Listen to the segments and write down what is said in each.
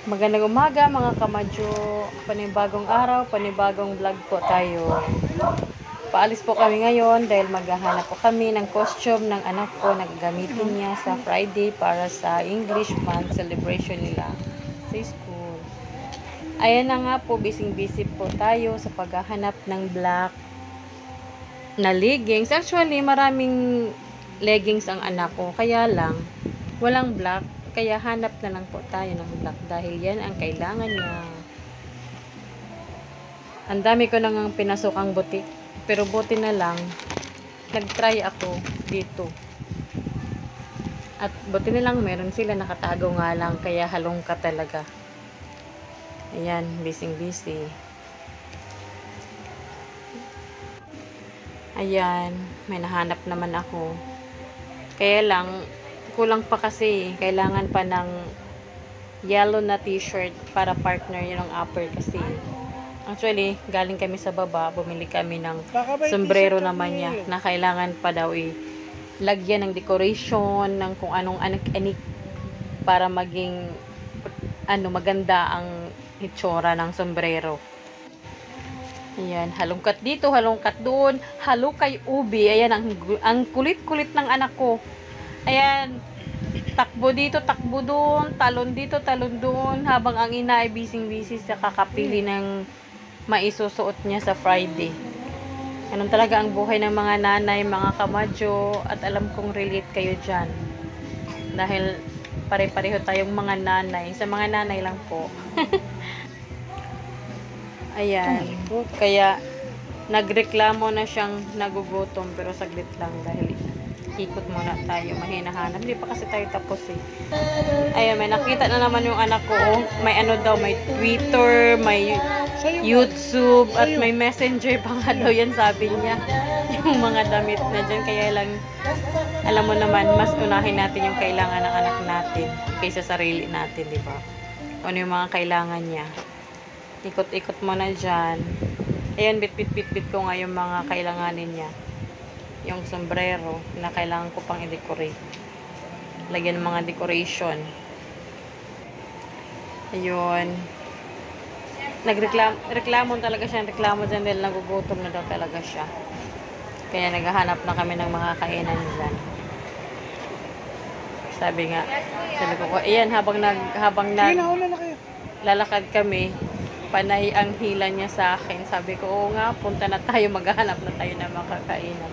Magandang umaga mga kamadyo, panibagong araw, panibagong vlog po tayo. Paalis po kami ngayon dahil maghahanap po kami ng costume ng anak ko na gagamitin niya sa Friday para sa English month celebration nila sa school. Ayan na nga po, busy po tayo sa paghahanap ng black na leggings. Actually, maraming leggings ang anak ko, kaya lang walang black. Kaya hanap na lang po tayo ng black dahil yan ang kailangan niya. Ang dami ko nang pinasokang butik. Pero buti na lang, nag-try ako dito. At buti na lang meron sila nakatago nga lang. Kaya halong ka talaga. Ayan, busy. Ayan, may nahanap naman ako. Kaya lang, kulang pa kasi, kailangan pa ng yellow na t-shirt para partner yun ang upper kasi. Actually, galing kami sa baba, bumili kami ng sombrero naman niya na kailangan pa daw lagyan ng decoration, ng kung anong anik-anik para maging maganda ang hitsura ng sombrero. Ayan, halongkat dito, halongkat doon, halukay ubi. Ayan, ang kulit-kulit ng anak ko. Ayan, takbo dito, takbo doon, talon dito, talon doon, habang ang ina ay busy sa kakapili ng maisusuot niya sa Friday. Ganun talaga ang buhay ng mga nanay, mga kamadyo, at alam kong relate kayo dyan. Dahil pare-pareho tayong mga nanay. Sa mga nanay lang po. Ayan, kaya nagreklamo na siyang nagugutom, pero saglit lang dahil ikot muna tayo, mahinahanap. Hindi pa kasi tayo tapos eh. Ayun, may nakita na naman yung anak ko. Oh. May daw, may Twitter, may YouTube, at may Messenger pa nga daw yan, sabi niya. Yung mga damit na dyan. Kaya lang, alam mo naman, mas unahin natin yung kailangan ng anak natin kaysa sarili natin, di ba? Ano yung mga kailangan niya. Ikot-ikot mo na dyan. Ayan, bit ko nga yung mga kailanganin niya. Yung sombrero na kailangan ko pang i-decorate. Lagyan ng mga decoration. Ayun. Reklamo talaga siya. Reklamo dyan dahil nagugutom na daw talaga siya. Kaya naghahanap na kami ng mga kainan dyan. Sabi ko, ayan, habang lalakad kami, panay ang hila niya sa akin. Sabi ko, oo nga, punta na tayo, maghahanap na tayo ng mga kainan.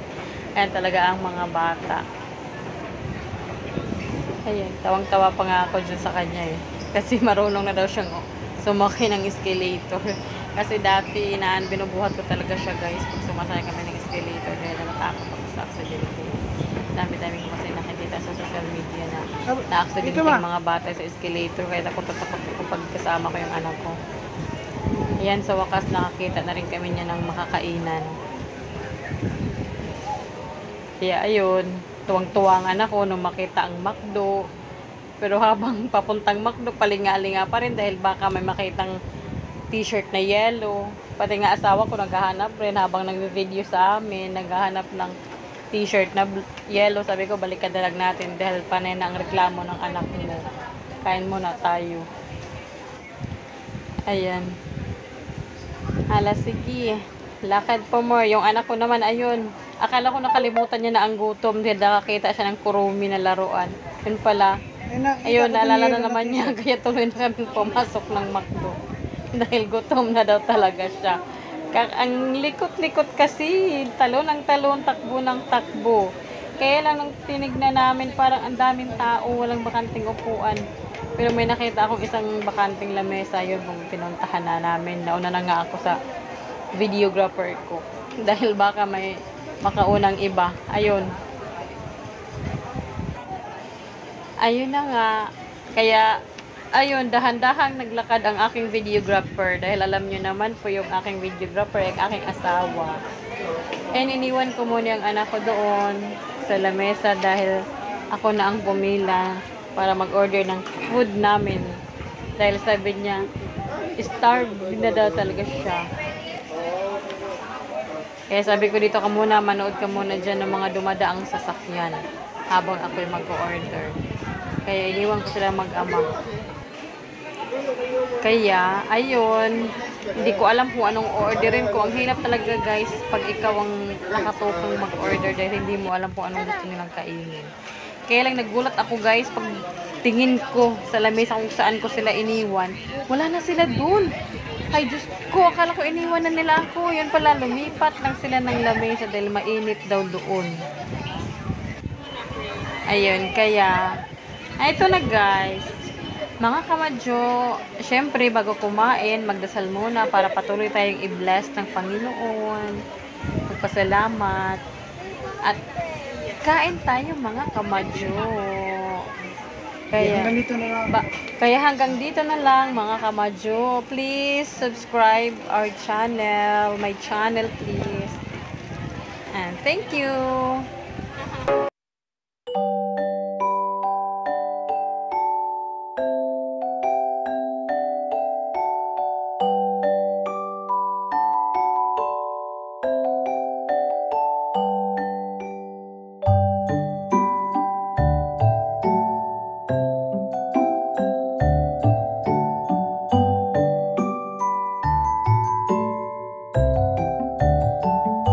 Ayan talaga ang mga bata. Ayan, tawang-tawa pa nga ako dyan sa kanya eh. Kasi marunong na daw siyang sumakay ng escalator. Kasi dati, binubuhat ko talaga siya guys. Pag sumasakay kami ng escalator, dahil natakot ako sa accident. Dami-dami ko kasi nakikita sa social media na na-accident yung mga bata sa escalator. Kaya takot ako pag kasama ko yung anak ko. Ayan, sa wakas nakakita na rin kami niya ng makakainan. Kaya ayun, tuwang-tuwang anak ko nung makita ang McDo. Pero habang papuntang McDo, palinga-linga pa rin dahil baka may makitang t-shirt na yellow. Pati nga asawa ko naghahanap rin habang nag-video sa amin, naghahanap ng t-shirt na yellow. Sabi ko, balikan na lang natin dahil panay na ang reklamo ng anak mo. Kain muna tayo. Ayan. Hala, sige. Lakad po more. Yung anak ko naman, ayun. Akala ko nakalimutan niya na ang gutom. Dahil nakakita siya ng kurumi na laruan. Yun pala. Ayun, naalala na naman niya. Kaya tuloy na kami pumasok ng McDo. Dahil gutom na daw talaga siya. Ang likot-likot kasi. Talon ng talon, takbo ng takbo. Kaya lang nung tinignan namin, parang ang daming tao. Walang bakanting upuan. Pero may nakita akong isang bakanting lamesa. Yun, pinuntahan na namin. Nauna na nga ako sa videographer ko. Dahil baka may makaunang iba. Ayun. Ayun na nga. Kaya, ayun, dahan-dahang naglakad ang aking videographer. Dahil alam nyo naman po yung aking videographer, yung aking asawa. And iniwan ko muna yung anak ko doon sa lamesa dahil ako na ang pumila para mag-order ng food namin. Dahil sabi niya, starved na daw talaga siya. Kaya sabi ko dito ka muna, manood ka muna dyan ng mga dumadaang sasakyan habang ako'y mag-order. Kaya iniwan ko sila mag-ama. Kaya, ayun, hindi ko alam kung anong orderin ko. Ang hirap talaga guys pag ikaw ang nakatukong mag-order dahil hindi mo alam kung anong gusto nilang kainin. Kaya lang nagulat ako guys pag tingin ko sa lamesa kung saan ko sila iniwan. Wala na sila dun. Ay Diyos ko, akala ko iniwan na nila ako. Yun pala, lumipat lang sila ng lamesa dahil mainit daw doon. Ayun, kaya, ito na guys. Mga kamadyo, syempre bago kumain, magdasal muna para patuloy tayong i-bless ng Panginoon. Magpasalamat. At kain tayo mga kamadyo. Kaya hanggang dito na lang mga kamadyo. Please subscribe our channel, my channel please. And thank you.